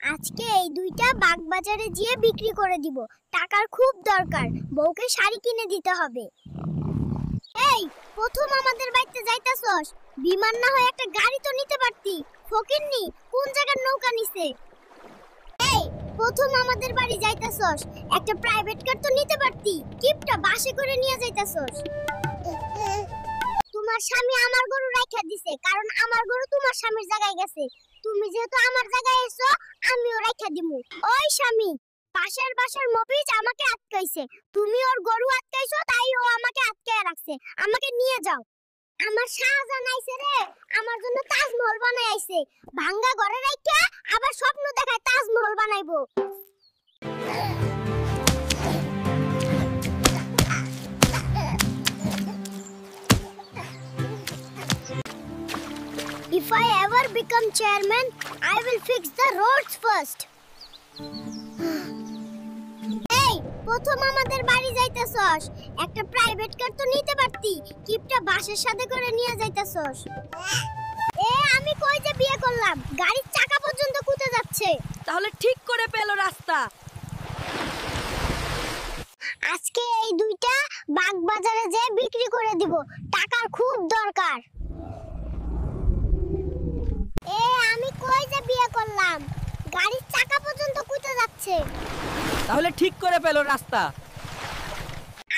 আজকে এই দুইটা বাগবাজারে গিয়ে বিক্রি করে দিব। টাকার খুব দরকার, বউকে শাড়ি কিনে দিতে হবে। এই প্রথম আমাদের বাড়িতে যাইতাছস, বিমান না হয় একটা গাড়ি তো নিতে পারতি। ফকিরনি কোন জায়গার নৌকা নিছে? এই প্রথম আমাদের বাড়ি যাইতাছস, একটা প্রাইভেট কার তো নিতে পারতি। কিপটা বাসে করে নিয়ে যাইতাছস। তোমার স্বামী আমার গরু রাইখা দিছে, কারণ আমার গরু তোমার স্বামীর জায়গায় গেছে। তুমি যেহেতু আমার জায়গায় এসো, আমিও রাইখা দিমু। ওই স্বামী, পাশের বাসার মফিজ আমাকে আটকাইছে। তুমি ওর গরু আটকাইছো, তাই ও আমাকে আটকায় রাখছে। আমাকে নিয়ে যাও। আমার শাহজাহান আইছে রে, আমার জন্য তাজমহল বানাই আইছে। ভাঙ্গা ঘরে রাইখা আবার স্বপ্ন দেখায় Taj Mahal বানাইবো। If I ever become chairman, I will fix the roads first. এই প্রথম আমাদের বাড়ি যাইতাছস, একটা প্রাইভেট কার তো নিতে পারতি। কিপটা বাসের সাথে করে নিয়ে যাইতাছস। আমি কই যে বিয়ে করলাম, গাড়ির চাকা পর্যন্ত কুতে যাচ্ছে। তাহলে ঠিক করে পেলো রাস্তা। আজকে এই দুইটা বাগবাজারে যে বিক্রি করে দিব, টাকার খুব দরকার। আমি কই যে বিয়ে করলাম, গাড়ির চাকা পর্যন্ত কুতে যাচ্ছে। তাহলে ঠিক করে পেলো রাস্তা।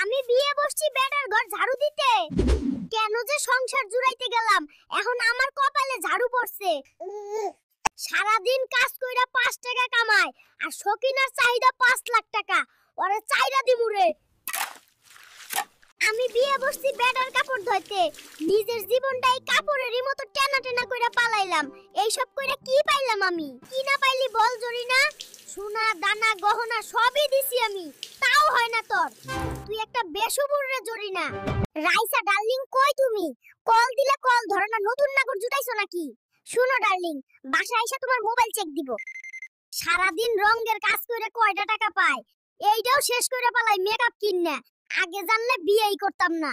আমি বিয়ে বসছি বেটার ঘর ঝাড়ু দিতে। কেন যে সংসার জুড়াইতে গেলাম, এখন আমার কপালে ঝাড়ু পড়ছে। সারাদিন কাজ কইরা 5 টাকা কামায়, আর শকিনার চাহিদা 5 লাখ টাকা। ওরে চাইরা দিমু রে। আমি বিয়ে বসছি বেটার কাপড় ধুইতে, নিজের জীবনটাই কাপড়েরই মতো টেনা টেনা কইরা পালাইলাম। এইসব কইরা কি পাইলাম আমি? কি না পাইলি বল জরিনা? সোনা দানা গহনা সবই দিছি আমি, তাও হয় না তোর। তুই একটা বেসুবুর রে জরিনা। রাইসা ডার্লিং, কই তুমি? কল দিলে কল ধরো না, নতুন নাগর জুটাইছো নাকি? শুনো ডার্লিং, বাসায় এসে তোমার মোবাইল চেক দিব। সারাদিন রঙের কাজ করে কয়টা টাকা পায়, এইটাও শেষ করে পালাই মেকআপ কিনে। আগে জানলে বিয়েই করতাম না।